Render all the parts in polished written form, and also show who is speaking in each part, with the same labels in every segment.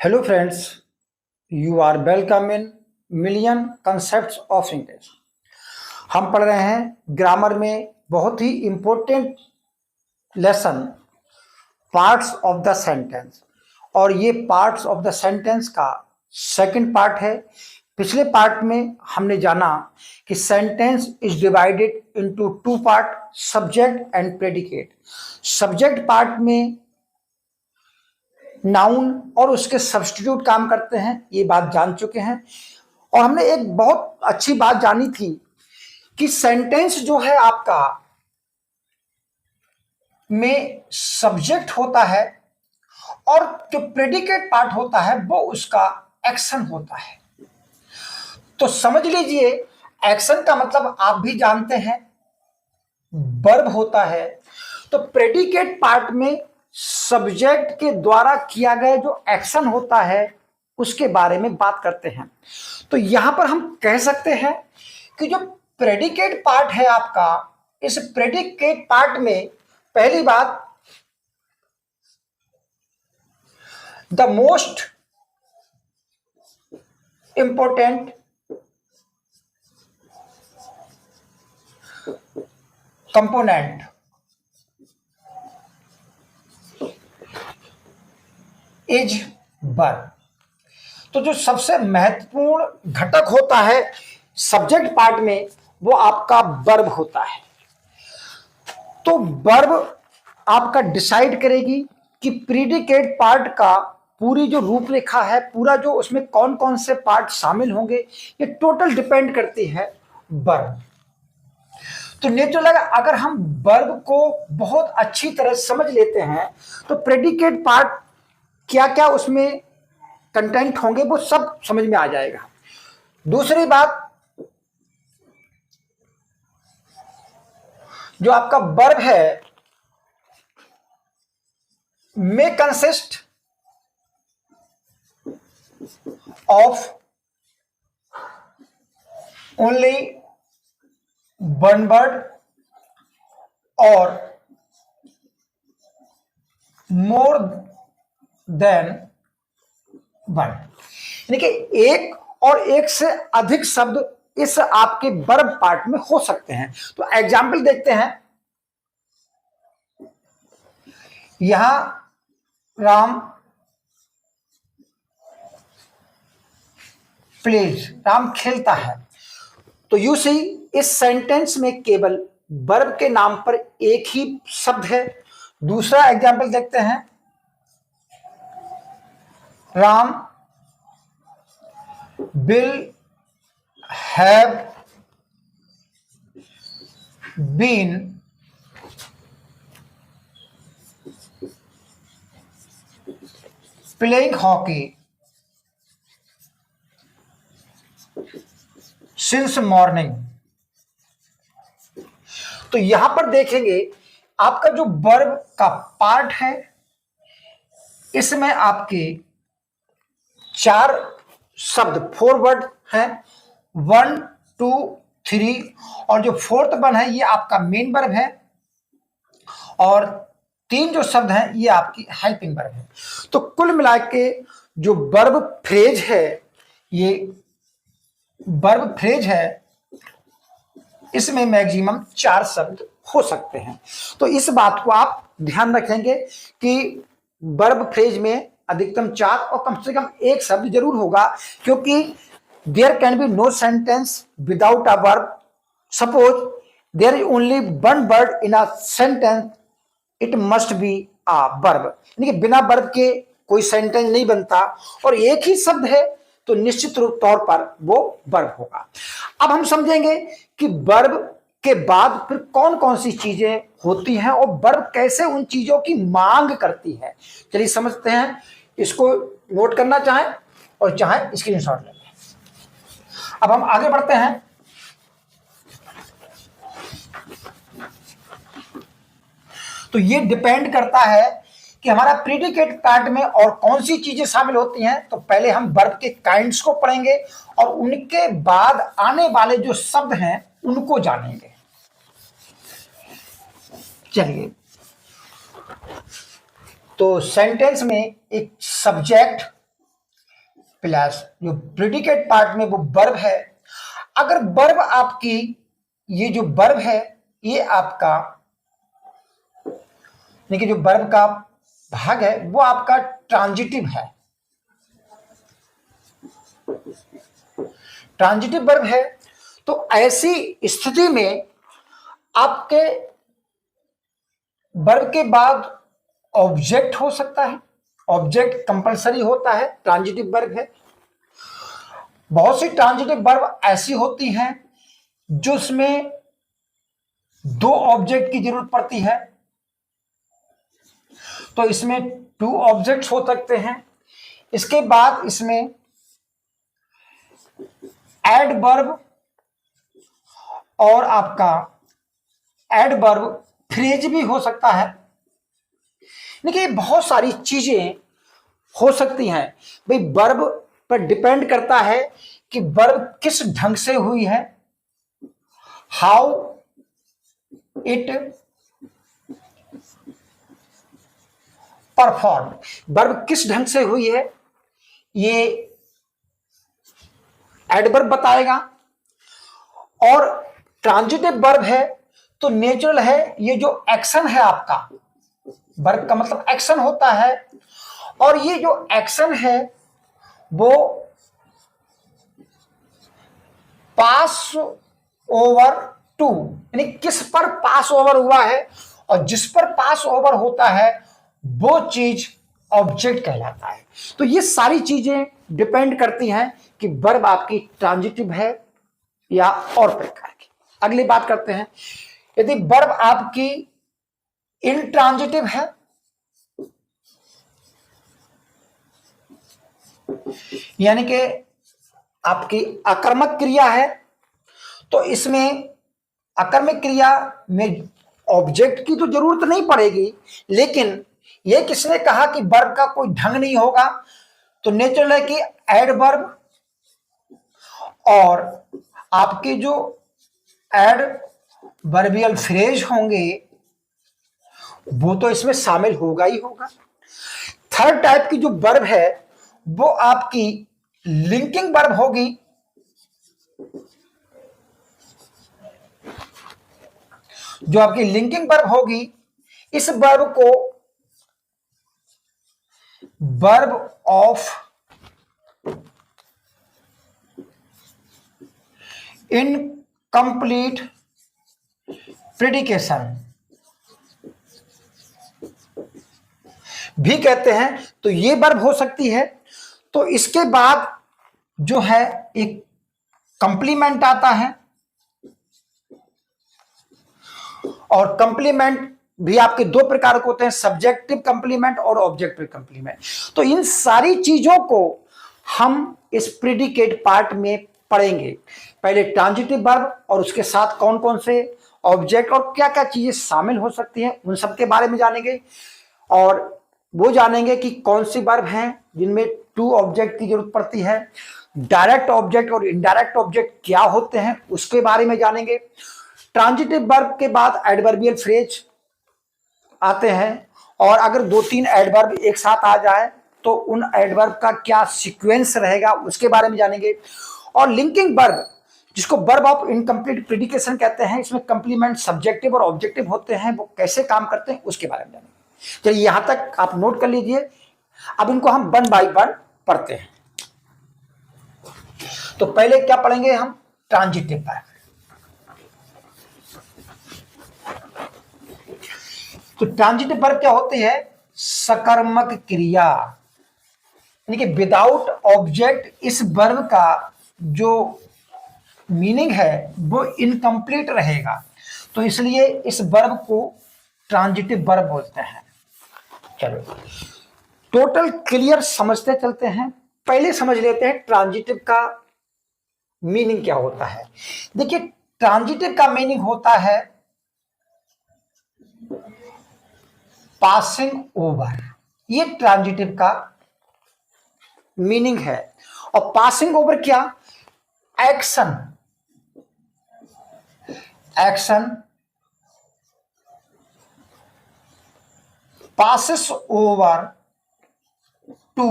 Speaker 1: Hello friends, you are welcome in million concepts of English. हम पढ़ रहे हैं ग्रामर में बहुत ही important lesson parts of the sentence, और ये पार्ट्स ऑफ द सेंटेंस का सेकंड पार्ट है। पिछले पार्ट में हमने जाना कि sentence is divided into two part, subject and predicate. Subject part में नाउन और उसके सब्स्टिट्यूट काम करते हैं, ये बात जान चुके हैं। और हमने एक बहुत अच्छी बात जानी थी कि सेंटेंस जो है आपका में सब्जेक्ट होता है और जो प्रेडिकेट पार्ट होता है वो उसका एक्शन होता है। तो समझ लीजिए, एक्शन का मतलब आप भी जानते हैं, वर्ब होता है। तो प्रेडिकेट पार्ट में सब्जेक्ट के द्वारा किया गया जो एक्शन होता है उसके बारे में बात करते हैं। तो यहां पर हम कह सकते हैं कि जो प्रेडिकेट पार्ट है आपका, इस प्रेडिकेट पार्ट में पहली बात, the most important component is verb. तो जो सबसे महत्वपूर्ण घटक होता है सब्जेक्ट पार्ट में वो आपका वर्ब होता है। तो वर्ब आपका डिसाइड करेगी कि प्रीडिकेट पार्ट का पूरी जो रूपरेखा है, पूरा जो उसमें कौन कौन से पार्ट शामिल होंगे, ये टोटल डिपेंड करती है वर्ब। तो नेचुरल है, अगर हम वर्ब को बहुत अच्छी तरह समझ लेते हैं तो प्रेडिकेट पार्ट क्या क्या उसमें कंटेंट होंगे वो सब समझ में आ जाएगा। दूसरी बात, जो आपका वर्ब है may consist of only one word और मोर देन वन, यानी कि एक और एक से अधिक शब्द इस आपके वर्ब पार्ट में हो सकते हैं। तो एग्जाम्पल देखते हैं। यहां राम प्लेज, राम खेलता है। तो यू सी, इस सेंटेंस में केवल वर्ब के नाम पर एक ही शब्द है। दूसरा एग्जाम्पल देखते हैं। Ram will have been playing hockey since morning। तो यहां पर देखेंगे आपका जो वर्ब का पार्ट है, इसमें आपके चार शब्द, फोर वर्ड है, 1 2 3, और जो फोर्थ वन है ये आपका मेन वर्ब है, और तीन जो शब्द हैं ये आपकी हेल्पिंग वर्ब है। तो कुल मिला के जो वर्ब फ्रेज है, ये वर्ब फ्रेज है, इसमें मैक्सिमम 4 शब्द हो सकते हैं। तो इस बात को आप ध्यान रखेंगे कि वर्ब फ्रेज में अधिकतम 4 और कम से कम एक शब्द जरूर होगा, क्योंकि there can be no sentence without a verb. Suppose there is only one word in a sentence, it must be a verb, यानी कि बिना वर्ब के कोई सेंटेंस नहीं बनता, और एक ही शब्द है तो निश्चित रूप तौर पर वो वर्ब होगा। अब हम समझेंगे कि वर्ब के बाद फिर कौन कौन सी चीजें होती हैं और वर्ब कैसे उन चीजों की मांग करती है। चलिए समझते हैं। इसको नोट करना चाहें और चाहे स्क्रीनशॉट ले लें। अब हम आगे बढ़ते हैं। तो ये डिपेंड करता है कि हमारा प्रीडिकेट पार्ट में और कौन सी चीजें शामिल होती हैं। तो पहले हम वर्ब के काइंड्स को पढ़ेंगे और उनके बाद आने वाले जो शब्द हैं उनको जानेंगे। चलिए, तो सेंटेंस में एक सब्जेक्ट प्लस जो प्रेडिकेट पार्ट में वो वर्ब है। अगर वर्ब आपकी, ये जो वर्ब है ये आपका, देखिए जो वर्ब का भाग है वो आपका ट्रांजिटिव है, ट्रांजिटिव वर्ब है। तो ऐसी स्थिति में आपके वर्ब के बाद ऑब्जेक्ट हो सकता है, ऑब्जेक्ट कंपलसरी होता है, ट्रांजिटिव वर्ब है। बहुत सी ट्रांजिटिव वर्ब ऐसी होती हैं जो उसमें दो ऑब्जेक्ट की जरूरत पड़ती है, तो इसमें 2 ऑब्जेक्ट्स हो सकते हैं। इसके बाद इसमें एडवर्ब और आपका एडवर्ब फ्रेज भी हो सकता है। देखिए बहुत सारी चीजें हो सकती हैं भाई, वर्ब पर डिपेंड करता है कि वर्ब किस ढंग से हुई है, हाउ इट परफॉर्म, वर्ब किस ढंग से हुई है ये एडवर्ब बताएगा। और ट्रांजिटिव वर्ब है तो नेचुरल है, ये जो एक्शन है आपका, वर्ब का मतलब एक्शन होता है, और ये जो एक्शन है वो पास ओवर टू, यानी किस पर पास ओवर हुआ है, और जिस पर पास ओवर होता है वो चीज ऑब्जेक्ट कहलाता है। तो ये सारी चीजें डिपेंड करती हैं कि वर्ब आपकी ट्रांजिटिव है या और प्रकार की। अगली बात करते हैं, यदि वर्ब आपकी इनट्रांजिटिव है, यानी कि आपकी अकर्मक क्रिया है, तो इसमें अकर्मक क्रिया में ऑब्जेक्ट की तो जरूरत नहीं पड़ेगी, लेकिन यह किसने कहा कि वर्ब का कोई ढंग नहीं होगा, तो नेचुरल है कि एडवर्ब और आपके जो एडवर्बियल फ्रेज होंगे वो तो इसमें शामिल होगा ही होगा। थर्ड टाइप की जो वर्ब है वो आपकी लिंकिंग वर्ब होगी। जो आपकी लिंकिंग वर्ब होगी, इस वर्ब को वर्ब ऑफ इनकम्प्लीट प्रेडिकेशन भी कहते हैं। तो ये वर्ब हो सकती है। तो इसके बाद जो है एक कंप्लीमेंट आता है, और कंप्लीमेंट भी आपके दो प्रकार के होते हैं, सब्जेक्टिव कंप्लीमेंट और ऑब्जेक्टिव कंप्लीमेंट। तो इन सारी चीजों को हम इस प्रेडिकेट पार्ट में पढ़ेंगे। पहले ट्रांजिटिव वर्ब और उसके साथ कौन कौन से ऑब्जेक्ट और क्या क्या चीजें शामिल हो सकती हैं उन सब के बारे में जानेंगे, और वो जानेंगे कि कौन सी वर्ब हैं जिनमें 2 ऑब्जेक्ट की जरूरत पड़ती है, डायरेक्ट ऑब्जेक्ट और इनडायरेक्ट ऑब्जेक्ट क्या होते हैं उसके बारे में जानेंगे। ट्रांजिटिव वर्ब के बाद एडवर्बियल फ्रेज आते हैं, और अगर 2-3 एडवर्ब एक साथ आ जाए तो उन एडवर्ब का क्या सीक्वेंस रहेगा उसके बारे में जानेंगे। और लिंकिंग वर्ब, जिसको वर्ब ऑफ इनकम्प्लीट प्रेडिकेशन कहते हैं, इसमें कंप्लीमेंट सब्जेक्टिव और ऑब्जेक्टिव होते हैं, वो कैसे काम करते हैं उसके बारे में जानेंगे। चलिए यहां तक आप नोट कर लीजिए। अब इनको हम 1 बाय 1 पढ़ते हैं। तो पहले क्या पढ़ेंगे हम, ट्रांजिटिव वर्ब। तो ट्रांजिटिव वर्ब क्या होती है, सकर्मक क्रिया, यानी कि विदाउट ऑब्जेक्ट। इस वर्ब का जो मीनिंग है वो इनकम्प्लीट रहेगा, तो इसलिए इस वर्ब को ट्रांजिटिव वर्ब बोलते हैं। चलो टोटल क्लियर समझते चलते हैं। पहले समझ लेते हैं ट्रांजिटिव का मीनिंग क्या होता है। देखिए ट्रांजिटिव का मीनिंग होता है पासिंग ओवर, ये ट्रांजिटिव का मीनिंग है। और पासिंग ओवर क्या, action, action passes over to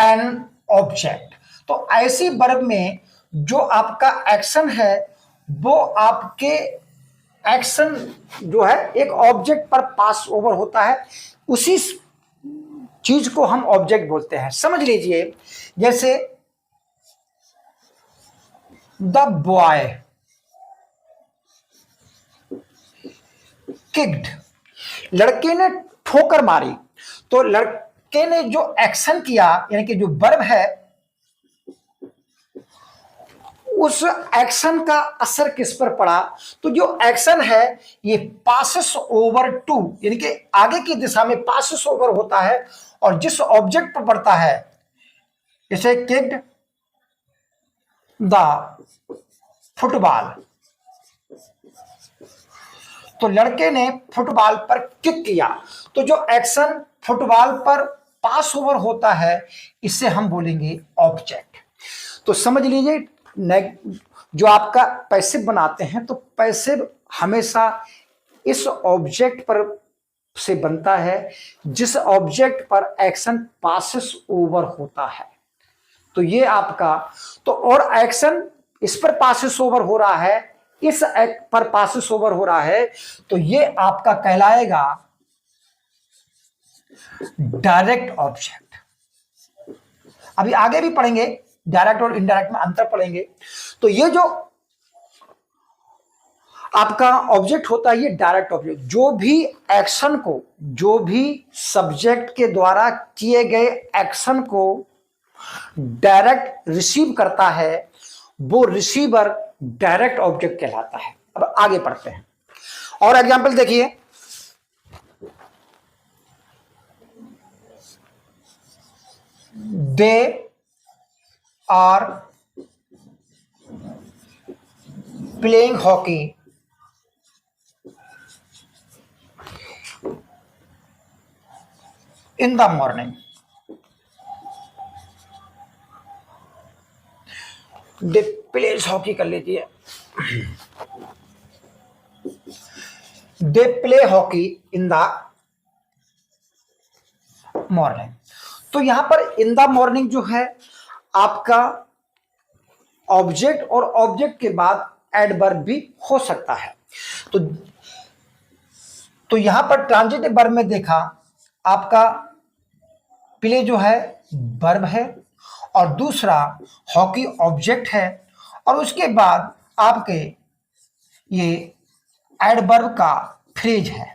Speaker 1: an object. तो ऐसी वर्ब में जो आपका एक्शन है वो आपके एक्शन जो है एक ऑब्जेक्ट पर पास ओवर होता है, उसी चीज को हम ऑब्जेक्ट बोलते हैं। समझ लीजिए जैसे द बॉय किक्ड, लड़के ने ठोकर मारी। तो लड़के ने जो एक्शन किया यानी कि जो वर्ब है उस एक्शन का असर किस पर पड़ा, तो जो एक्शन है ये पासेस ओवर टू यानी कि आगे की दिशा में पासेस ओवर होता है और जिस ऑब्जेक्ट पर पड़ता है, जैसे किक्ड द फुटबॉल, तो लड़के ने फुटबॉल पर किक किया, तो जो एक्शन फुटबॉल पर पास ओवर होता है इसे हम बोलेंगे ऑब्जेक्ट। तो समझ लीजिए जो आपका पैसिव बनाते हैं तो पैसिव हमेशा इस ऑब्जेक्ट पर से बनता है जिस ऑब्जेक्ट पर एक्शन पासेस ओवर होता है। तो ये आपका, तो और एक्शन इस पर पासेस ओवर हो रहा है, इस पर पासेस ओवर हो रहा है, तो ये आपका कहलाएगा डायरेक्ट ऑब्जेक्ट। अभी आगे भी पढ़ेंगे डायरेक्ट और इनडायरेक्ट में अंतर पढ़ेंगे। तो ये जो आपका ऑब्जेक्ट होता है ये डायरेक्ट ऑब्जेक्ट, जो भी एक्शन को, जो भी सब्जेक्ट के द्वारा किए गए एक्शन को डायरेक्ट रिसीव करता है वो रिसीवर डायरेक्ट ऑब्जेक्ट कहलाता है। अब आगे पढ़ते हैं और एग्जांपल देखिए, they are playing hockey in the morning. They plays hockey कर लीजिए, they play hockey in the morning. तो यहां पर इन द मॉर्निंग जो है आपका ऑब्जेक्ट और ऑब्जेक्ट के बाद एडवर्ब भी हो सकता है। तो यहां पर ट्रांजिटिव वर्ब में देखा आपका प्ले जो है वर्ब है और दूसरा हॉकी ऑब्जेक्ट है और उसके बाद आपके ये एडवर्ब का फ्रेज है।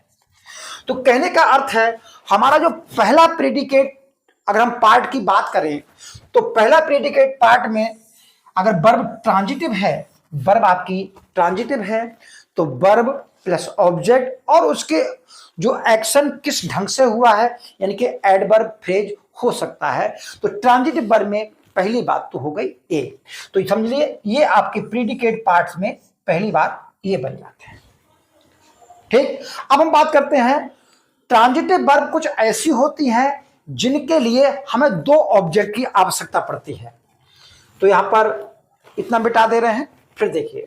Speaker 1: तो कहने का अर्थ है हमारा जो पहला प्रेडिकेट, अगर हम पार्ट की बात करें तो पहला प्रेडिकेट पार्ट में अगर वर्ब ट्रांजिटिव है, वर्ब आपकी ट्रांजिटिव है तो वर्ब प्लस ऑब्जेक्ट और उसके जो एक्शन किस ढंग से हुआ है यानी कि एडवर्ब फ्रेज हो सकता है। तो ट्रांजिटिव वर्ब में पहली बात तो हो गई ए। तो समझिए ये आपके प्रेडिकेट पार्ट्स में पहली बार ये बन जाते हैं। ठीक, अब हम बात करते हैं ट्रांजिटिव वर्ब कुछ ऐसी होती हैं जिनके लिए हमें दो ऑब्जेक्ट की आवश्यकता पड़ती है। तो यहां पर इतना मिटा दे रहे हैं, फिर देखिए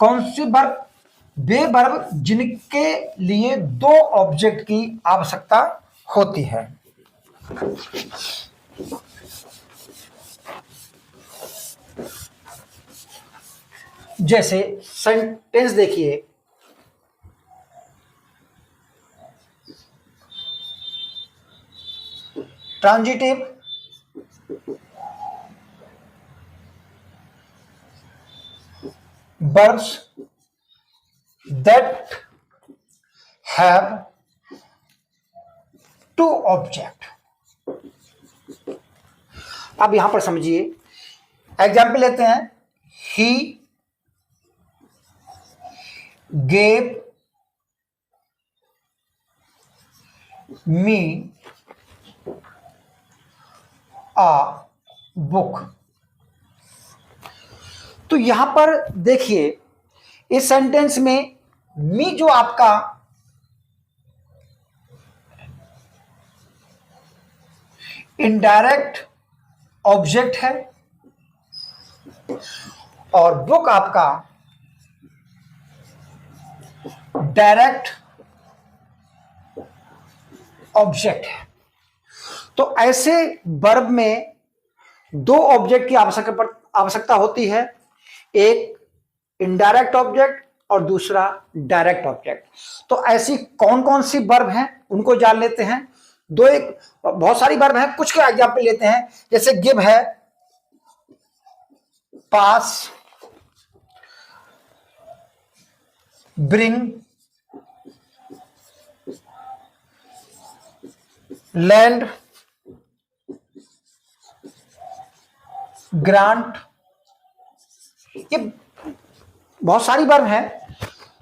Speaker 1: कौन सी वर्ब, वे वर्ब जिनके लिए दो ऑब्जेक्ट की आवश्यकता होती है। जैसे सेंटेंस देखिए, transitive verbs that have two object। अब यहां पर समझिए एग्जाम्पल लेते हैं, he gave me a book। तो यहां पर देखिए इस सेंटेंस में मी जो आपका इनडायरेक्ट ऑब्जेक्ट है और बुक आपका डायरेक्ट ऑब्जेक्ट है। तो ऐसे वर्ब में दो ऑब्जेक्ट की आवश्यकता होती है, एक इनडायरेक्ट ऑब्जेक्ट और दूसरा डायरेक्ट ऑब्जेक्ट। तो ऐसी कौन कौन सी वर्ब हैं उनको जान लेते हैं। बहुत सारी वर्ब हैं, कुछ के एग्जाम्पल लेते हैं। जैसे गिव है, पास, ब्रिंग, लैंड, ग्रांट, ये बहुत सारी वर्ब हैं।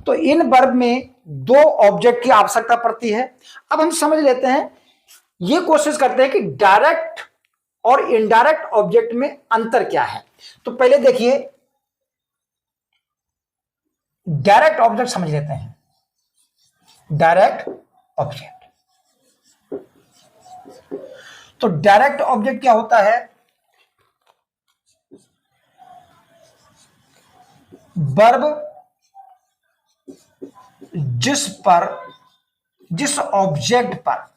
Speaker 1: तो इन वर्ब में दो ऑब्जेक्ट की आवश्यकता पड़ती है। अब हम समझ लेते हैं, ये कोशिश करते हैं कि डायरेक्ट और इनडायरेक्ट ऑब्जेक्ट में अंतर क्या है। तो पहले देखिए डायरेक्ट ऑब्जेक्ट समझ लेते हैं। डायरेक्ट ऑब्जेक्ट, तो डायरेक्ट ऑब्जेक्ट क्या होता है? वर्ब जिस ऑब्जेक्ट पर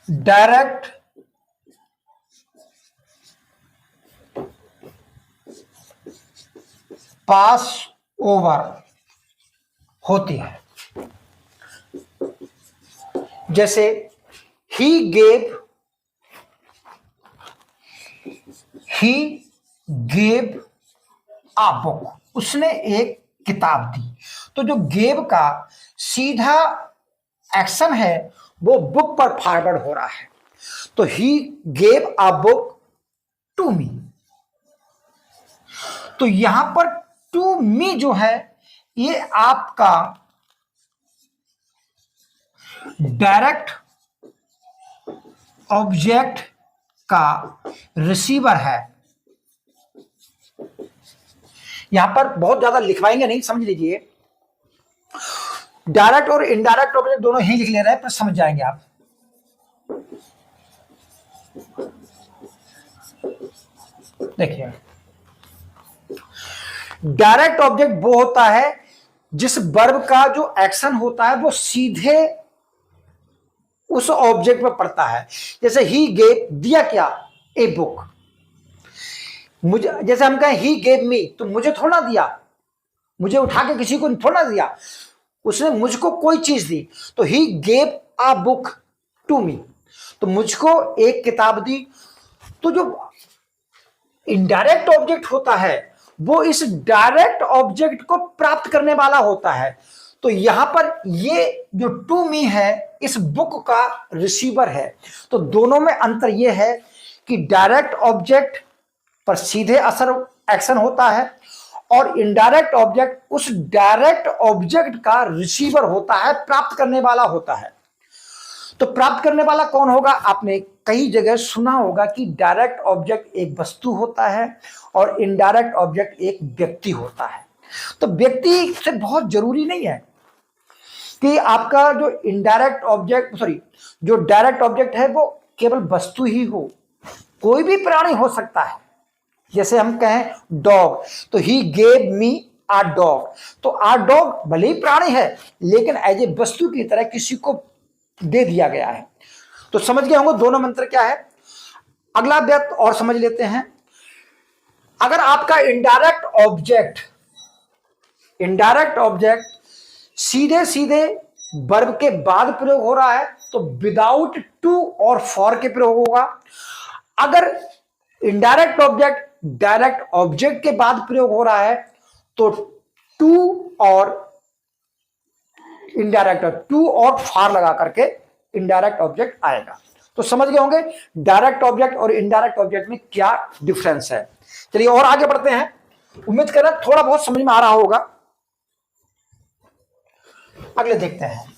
Speaker 1: डायरेक्ट पास ओवर होती है। जैसे ही गेव अ बुक, उसने एक किताब दी। तो जो गेव का सीधा एक्शन है वो बुक पर फॉरवर्ड हो रहा है। तो he gave a book to me. तो यहां पर टू मी जो है ये आपका डायरेक्ट ऑब्जेक्ट का रिसीवर है। यहां पर बहुत ज्यादा लिखवाएंगे नहीं, समझ लीजिए। डायरेक्ट और इनडायरेक्ट ऑब्जेक्ट दोनों ही लिख ले रहे हैं, पर समझ जाएंगे आप। देखिए डायरेक्ट ऑब्जेक्ट वो होता है जिस वर्ब का जो एक्शन होता है वो सीधे उस ऑब्जेक्ट पर पड़ता है। जैसे ही गेव, दिया क्या? A book. मुझे, जैसे हम कहें ही गेव मी, तो मुझे थोड़ा दिया, मुझे उठा के किसी को थोड़ा दिया, उसने मुझको कोई चीज दी। तो he gave a book to me, तो मुझको एक किताब दी। तो जो इनडायरेक्ट ऑब्जेक्ट होता है वो इस डायरेक्ट ऑब्जेक्ट को प्राप्त करने वाला होता है। तो यहां पर ये जो टू मी है इस बुक का रिसीवर है। तो दोनों में अंतर यह है कि डायरेक्ट ऑब्जेक्ट पर सीधे असर एक्शन होता है और इनडायरेक्ट ऑब्जेक्ट उस डायरेक्ट ऑब्जेक्ट का रिसीवर होता है, प्राप्त करने वाला होता है। तो प्राप्त करने वाला कौन होगा? आपने कई जगह सुना होगा कि डायरेक्ट ऑब्जेक्ट एक वस्तु होता है और इनडायरेक्ट ऑब्जेक्ट एक व्यक्ति होता है। तो व्यक्ति से बहुत जरूरी नहीं है कि आपका जो इनडायरेक्ट ऑब्जेक्ट, जो डायरेक्ट ऑब्जेक्ट है वो केवल वस्तु ही हो, कोई भी प्राणी हो सकता है। जैसे हम कहें डॉग, तो he gave me uh dog, तो आ डॉग भले ही प्राणी है लेकिन एज ए वस्तु की तरह किसी को दे दिया गया है। तो समझ गए होंगे दोनों मंत्र क्या है। अगला व्यक्त और समझ लेते हैं। अगर आपका इनडायरेक्ट ऑब्जेक्ट सीधे सीधे वर्ब के बाद प्रयोग हो रहा है तो विदाउट टू और फॉर के प्रयोग होगा। अगर इनडायरेक्ट ऑब्जेक्ट डायरेक्ट ऑब्जेक्ट के बाद प्रयोग हो रहा है तो टू और इनडायरेक्ट, टू और फॉर लगा करके इनडायरेक्ट ऑब्जेक्ट आएगा। तो समझ गए होंगे डायरेक्ट ऑब्जेक्ट और इनडायरेक्ट ऑब्जेक्ट में क्या डिफरेंस है। चलिए और आगे बढ़ते हैं। उम्मीद कर रहा हूं थोड़ा बहुत समझ में आ रहा होगा। अगले देखते हैं।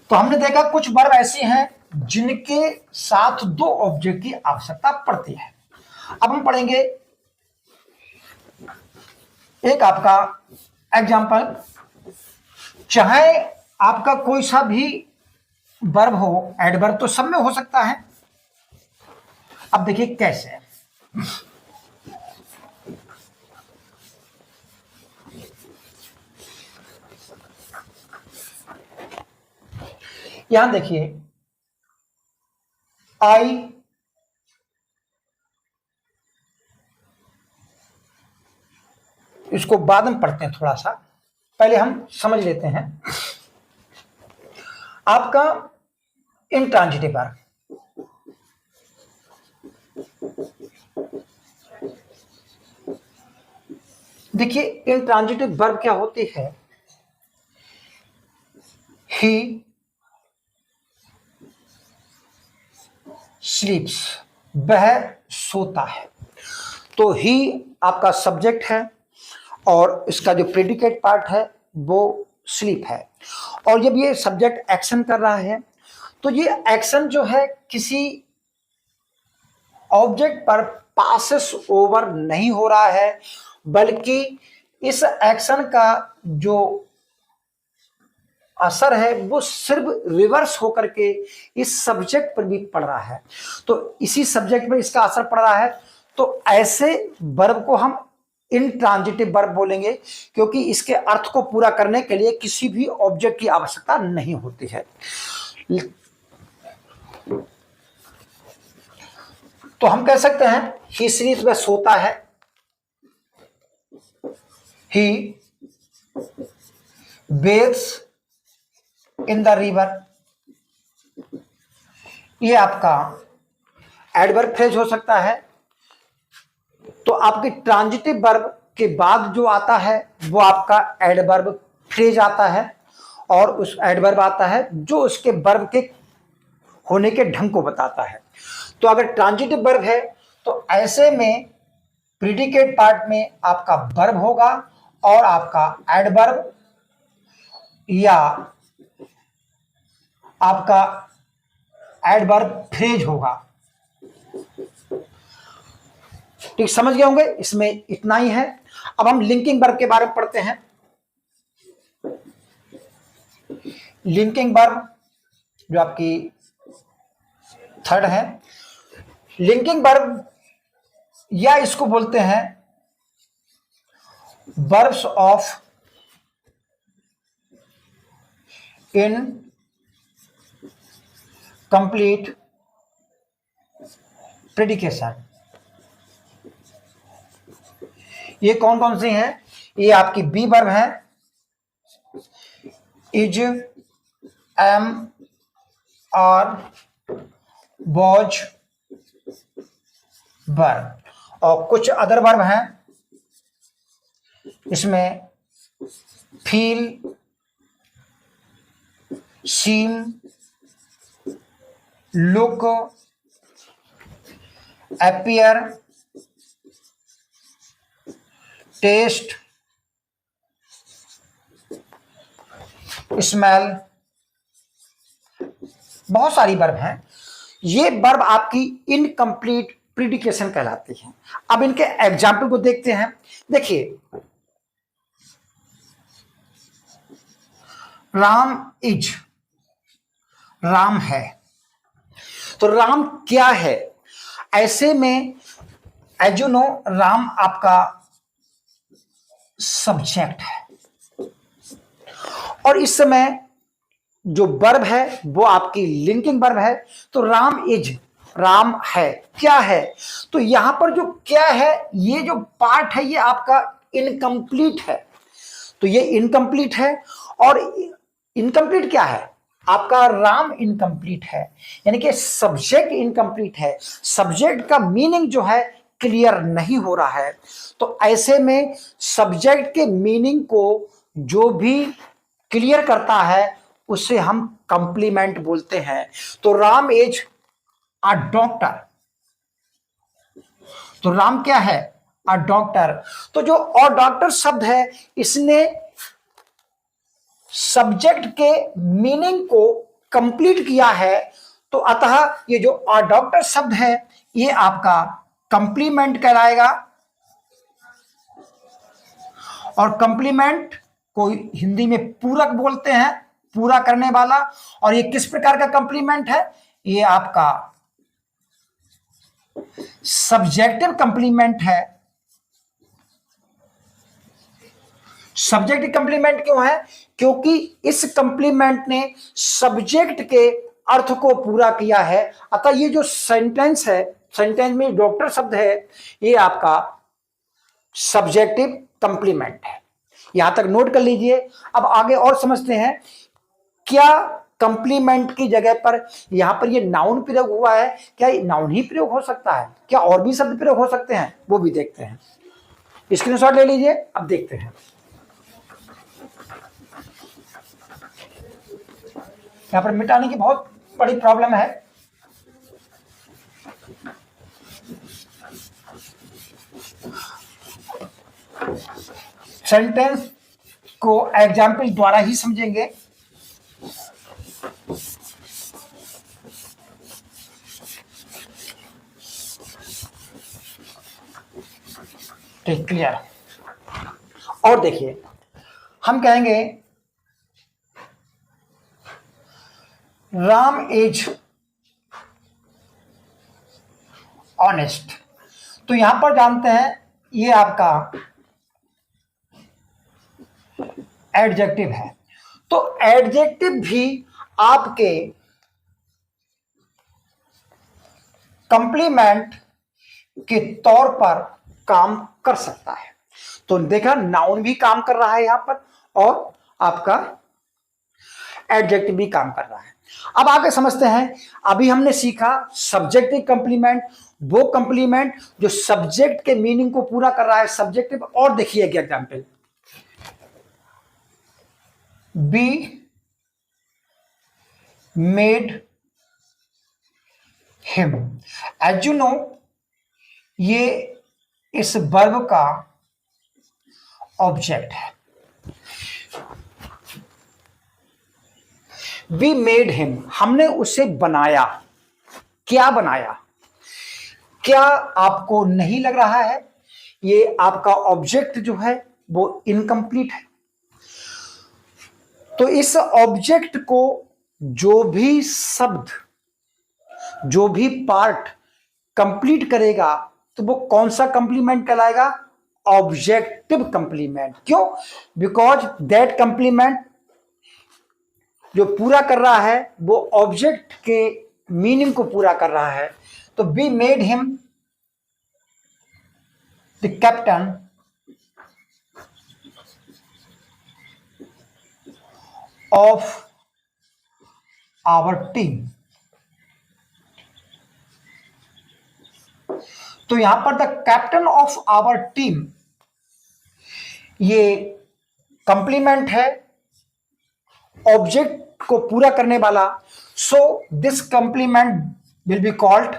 Speaker 1: तो हमने देखा कुछ वर्ब ऐसी हैं जिनके साथ दो ऑब्जेक्ट की आवश्यकता पड़ती है। अब हम पढ़ेंगे एक आपका एग्जाम्पल। चाहे आपका कोई सा भी वर्ब हो, एडवर्ब तो सब में हो सकता है। अब देखिए कैसे। यहां देखिए आई इसको बाद में पढ़ते हैं, थोड़ा सा पहले हम समझ लेते हैं। आपका इंट्रांजिटिव वर्ब, देखिए इंट्रांजिटिव वर्ब क्या होती है। ही स्लीप्स, वह सोता है। तो ही आपका सब्जेक्ट है और इसका जो प्रेडिकेट पार्ट है वो स्लीप है। और जब ये सब्जेक्ट एक्शन कर रहा है तो ये एक्शन जो है किसी ऑब्जेक्ट पर पासेस ओवर नहीं हो रहा है, बल्कि इस एक्शन का जो असर है वो सिर्फ रिवर्स होकर के इस सब्जेक्ट पर भी पड़ रहा है। तो इसी सब्जेक्ट पर इसका असर पड़ रहा है। तो ऐसे वर्ब को हम इंट्रांजिटिव वर्ब बोलेंगे, क्योंकि इसके अर्थ को पूरा करने के लिए किसी भी ऑब्जेक्ट की आवश्यकता नहीं होती है। तो हम कह सकते हैं ही स्लीप्स, वह सोता है। ही बेथ्स इन द रिवर, ये आपका एडवर्ब फ्रेज हो सकता है। तो आपके ट्रांजिटिव वर्ब के बाद जो आता है वो आपका एडवर्ब फ्रेज आता है, और उस एडवर्ब आता है जो उसके वर्ब के होने के ढंग को बताता है। तो अगर ट्रांजिटिव वर्ब है तो ऐसे में प्रीडिकेट पार्ट में आपका वर्ब होगा और आपका एडवर्ब या आपका एडवर्ब फ्रेज होगा। ठीक समझ गए होंगे, इसमें इतना ही है। अब हम लिंकिंग वर्ब के बारे में पढ़ते हैं। लिंकिंग वर्ब जो आपकी थर्ड है, लिंकिंग वर्ब या इसको बोलते हैं verbs of incomplete predication. ये कौन कौन सी हैं? ये आपकी बी वर्ब है, is, am, are, was verb, और कुछ अदर वर्ब हैं इसमें feel, seem, look, appear, taste, smell, बहुत सारी वर्ब हैं। ये वर्ब आपकी इनकम्प्लीट प्रीडिकेशन कहलाती है। अब इनके एग्जाम्पल को देखते हैं। देखिए राम इज, राम है। तो राम क्या है? ऐसे में एज यू नो राम आपका सब्जेक्ट है, और इस समय जो वर्ब है वो आपकी लिंकिंग वर्ब है। तो राम इज, राम है, क्या है? तो यहां पर जो क्या है, ये जो पार्ट है ये आपका इनकम्प्लीट है। तो ये इनकम्प्लीट है, और इनकम्प्लीट क्या है? आपका राम इनकम्प्लीट है, यानी कि सब्जेक्ट इनकम्प्लीट है। सब्जेक्ट का मीनिंग जो है क्लियर नहीं हो रहा है। तो ऐसे में सब्जेक्ट के मीनिंग को जो भी क्लियर करता है उसे हम कंप्लीमेंट बोलते हैं। तो राम इज अ डॉक्टर, तो राम क्या है? A doctor. तो जो अ डॉक्टर शब्द है इसने सब्जेक्ट के मीनिंग को कंप्लीट किया है। तो अतः ये जो अ डॉक्टर शब्द है ये आपका कंप्लीमेंट कहलाएगा। और कंप्लीमेंट को हिंदी में पूरक बोलते हैं, पूरा करने वाला। और ये किस प्रकार का कंप्लीमेंट है? ये आपका सब्जेक्टिव कंप्लीमेंट है। सब्जेक्ट कंप्लीमेंट क्यों है? क्योंकि इस कंप्लीमेंट ने सब्जेक्ट के अर्थ को पूरा किया है। अतः ये जो सेंटेंस है, सेंटेंस में डॉक्टर शब्द है, ये आपका सब्जेक्टिव कंप्लीमेंट है। यहां तक नोट कर लीजिए। अब आगे और समझते हैं, क्या कंप्लीमेंट की जगह पर यहां पर ये नाउन प्रयोग हुआ है, क्या नाउन ही प्रयोग हो सकता है, क्या और भी शब्द प्रयोग हो सकते हैं, वो भी देखते हैं। स्क्रीनशॉट ले लीजिए, अब देखते हैं। यहां पर मिटाने की बहुत बड़ी प्रॉब्लम है। सेंटेंस को एग्जाम्पल द्वारा ही समझेंगे। ठीक, क्लियर। और देखिए, हम कहेंगे राम इज ऑनेस्ट, तो यहां पर जानते हैं ये आपका एडजेक्टिव है। तो एडजेक्टिव भी आपके कंप्लीमेंट के तौर पर काम कर सकता है। तो देखा, नाउन भी काम कर रहा है यहां पर और आपका एडजेक्टिव भी काम कर रहा है। अब आगे समझते हैं। अभी हमने सीखा सब्जेक्टिव कंप्लीमेंट, वो कंप्लीमेंट जो सब्जेक्ट के मीनिंग को पूरा कर रहा है, सब्जेक्टिव। और देखिए example, we made him. As you know, ये इस वर्ब का ऑब्जेक्ट है। वी मेड हिम, हमने उसे बनाया। क्या बनाया? क्या आपको नहीं लग रहा है ये आपका ऑब्जेक्ट जो है वो इनकम्प्लीट है? तो इस ऑब्जेक्ट को जो भी शब्द, जो भी पार्ट कंप्लीट करेगा, तो वो कौन सा कंप्लीमेंट कहलाएगा? Objective complement. क्यों? बिकॉज दैट कंप्लीमेंट जो पूरा कर रहा है वो ऑब्जेक्ट के मीनिंग को पूरा कर रहा है। तो we made him the captain of our team. तो यहां पर the captain of our team, ये कंप्लीमेंट है ऑब्जेक्ट को पूरा करने वाला। So this complement will be called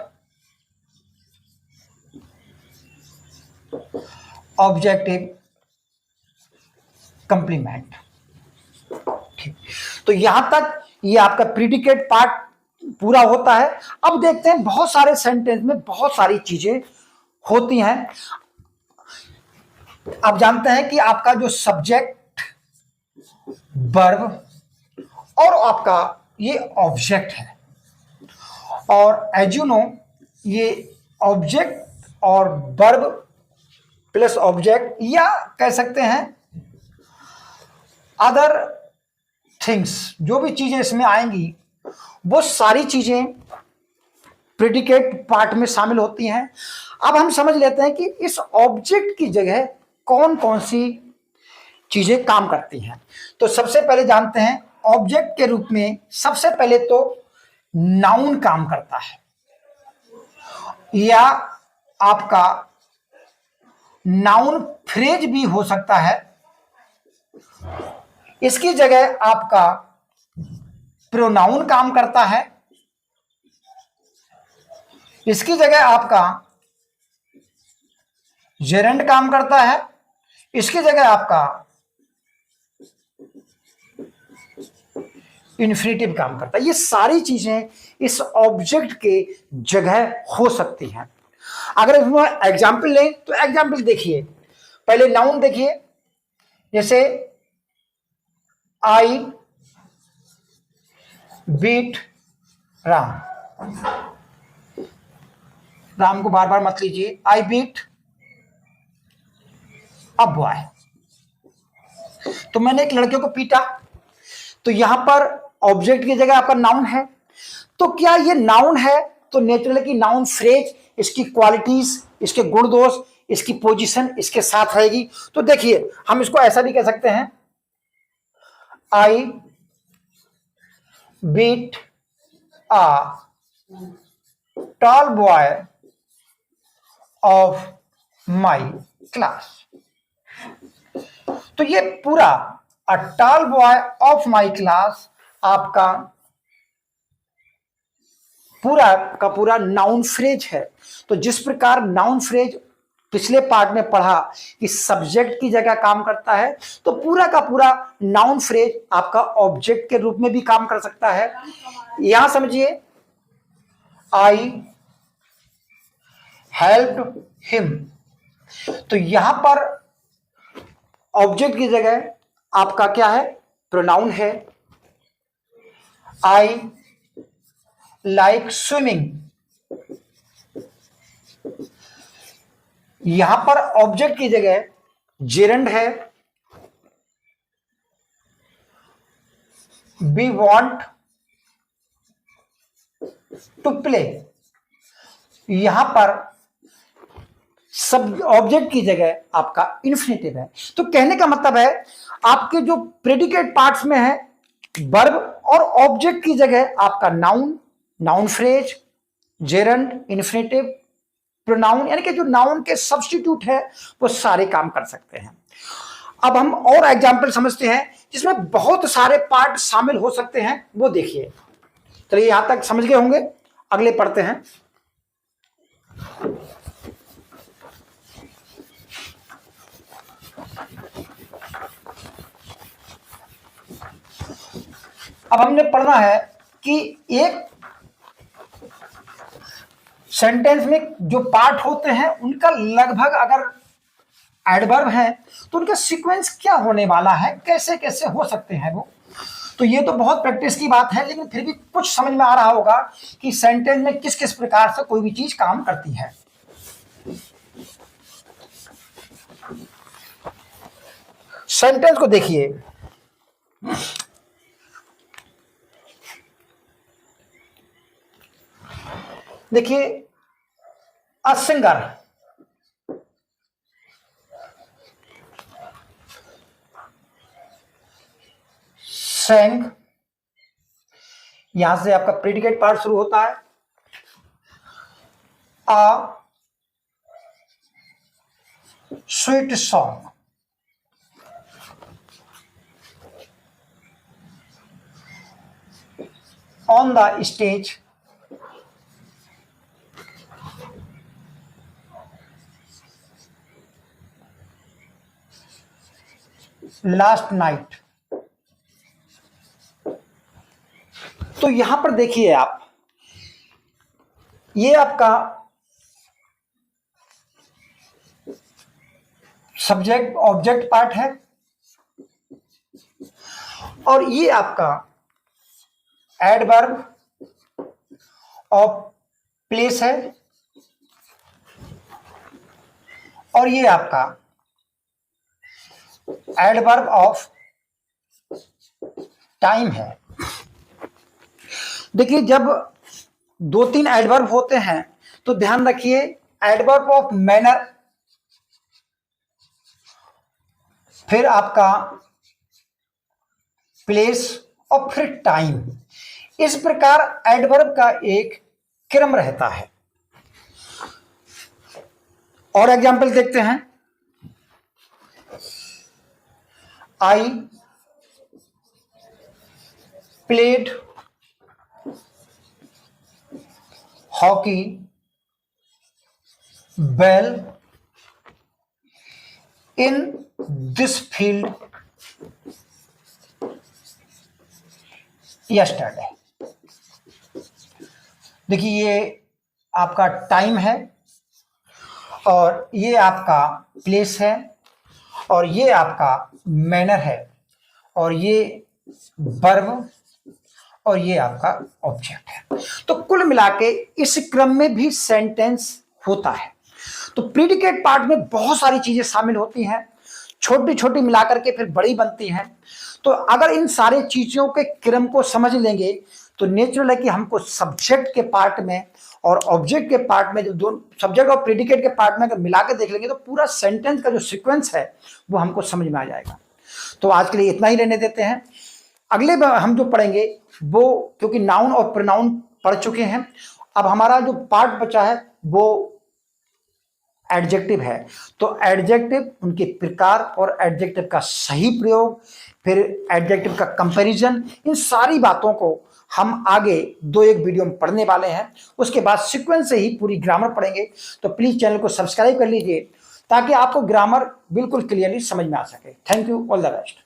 Speaker 1: objective complement. ठीक, तो यहां तक ये आपका प्रीडिकेट पार्ट पूरा होता है। अब देखते हैं, बहुत सारे सेंटेंस में बहुत सारी चीजें होती हैं। आप जानते हैं कि आपका जो सब्जेक्ट, वर्ब और आपका ये ऑब्जेक्ट है। और एज यू नो, ये ऑब्जेक्ट और वर्ब प्लस ऑब्जेक्ट, या कह सकते हैं अदर थिंग्स, जो भी चीजें इसमें आएंगी वो सारी चीजें प्रेडिकेट पार्ट में शामिल होती हैं। अब हम समझ लेते हैं कि इस ऑब्जेक्ट की जगह कौन कौन सी चीजें काम करती हैं। तो सबसे पहले जानते हैं, ऑब्जेक्ट के रूप में सबसे पहले तो नाउन काम करता है, या आपका नाउन फ्रेज भी हो सकता है। इसकी जगह आपका प्रोनाउन काम करता है। इसकी जगह आपका जेरेंड काम करता है। इसकी जगह आपका इन्फिनेटिव काम करता है। ये सारी चीजें इस ऑब्जेक्ट के जगह हो सकती हैं। अगर हम एग्जाम्पल लें तो एग्जाम्पल देखिए, पहले नाउन देखिए, जैसे आई बीट राम। राम को बार बार मत लीजिए। आई बीट अ बॉय। तो मैंने एक लड़के को पीटा, तो यहां पर ऑब्जेक्ट की जगह आपका नाउन है। तो क्या ये नाउन है तो नेचुरली कि नाउन फ्रेज, इसकी क्वालिटीज, इसके गुण दोष, इसकी पोजीशन इसके साथ रहेगी। तो देखिए हम इसको ऐसा भी कह सकते हैं, I beat a tall boy of my class. तो ये पूरा a tall boy of my class आपका पूरा का पूरा नाउन फ्रेज है। तो जिस प्रकार नाउन फ्रेज पिछले पार्ट में पढ़ा कि सब्जेक्ट की जगह काम करता है, तो पूरा का पूरा नाउन फ्रेज आपका ऑब्जेक्ट के रूप में भी काम कर सकता है। यहां समझिए, आई हेल्प्ड हिम, तो यहां पर ऑब्जेक्ट की जगह आपका क्या है, प्रोनाउन है। आई लाइक स्विमिंग, यहां पर ऑब्जेक्ट की जगह जेरंड है। वी वॉन्ट टू प्ले, यहां पर सब ऑब्जेक्ट की जगह आपका इन्फिनेटिव है। तो कहने का मतलब है आपके जो प्रेडिकेट पार्ट्स में है वर्ब और ऑब्जेक्ट की जगह आपका noun, noun phrase, gerund, infinitive, pronoun, यानी कि जो नाउन के सब्स्टिट्यूट है वो सारे काम कर सकते हैं। अब हम और एग्जांपल समझते हैं जिसमें बहुत सारे पार्ट शामिल हो सकते हैं, वो देखिए। चलिए यहां तक समझ गए होंगे, अगले पढ़ते हैं। अब हमने पढ़ना है कि एक सेंटेंस में जो पार्ट होते हैं उनका लगभग अगर एडवर्ब है तो उनका सीक्वेंस क्या होने वाला है, कैसे कैसे हो सकते हैं वो। तो ये तो बहुत प्रैक्टिस की बात है, लेकिन फिर भी कुछ समझ में आ रहा होगा कि सेंटेंस में किस किस प्रकार से कोई भी चीज काम करती है। सेंटेंस को देखिए, देखिए अ सिंगर, सेंग, यहां से आपका प्रेडिकेट पार्ट शुरू होता है। A sweet song, on the stage, last night. तो यहां पर देखिए आप, ये आपका सब्जेक्ट ऑब्जेक्ट पार्ट है और ये आपका एडवर्ब ऑफ प्लेस है और ये आपका एडवर्ब ऑफ टाइम है। देखिए जब दो तीन एडवर्ब होते हैं तो ध्यान रखिए, एडवर्ब ऑफ मैनर, फिर आपका प्लेस और फिर टाइम, इस प्रकार एडवर्ब का एक क्रम रहता है। और एग्जाम्पल देखते हैं, I played hockey well in this field yesterday. देखिए ये आपका टाइम है और ये आपका प्लेस है और ये आपका मैनर है और ये वर्ब और ये आपका ऑब्जेक्ट है। तो कुल मिला के इस क्रम में भी सेंटेंस होता है। तो प्रीडिकेट पार्ट में बहुत सारी चीजें शामिल होती हैं, छोटी छोटी मिलाकर के फिर बड़ी बनती हैं। तो अगर इन सारे चीजों के क्रम को समझ लेंगे तो नेचुरल है कि हमको सब्जेक्ट के पार्ट में और ऑब्जेक्ट के पार्ट में, जो दोनों सब्जेक्ट और प्रेडिकेट के पार्ट में अगर मिला के देख लेंगे तो पूरा सेंटेंस का जो सीक्वेंस है वो हमको समझ में आ जाएगा। तो आज के लिए इतना ही रहने देते हैं। अगले बार हम जो पढ़ेंगे वो, क्योंकि नाउन और प्रोनाउन पढ़ चुके हैं, अब हमारा जो पार्ट बचा है वो एडजेक्टिव है। तो एडजेक्टिव, उनके प्रकार और एडजेक्टिव का सही प्रयोग, फिर एडजेक्टिव का कंपैरिजन, इन सारी बातों को हम आगे 2-1 वीडियो में पढ़ने वाले हैं। उसके बाद सीक्वेंस से ही पूरी ग्रामर पढ़ेंगे। तो प्लीज चैनल को सब्सक्राइब कर लीजिए ताकि आपको ग्रामर बिल्कुल क्लियरली समझ में आ सके। Thank you, all the best.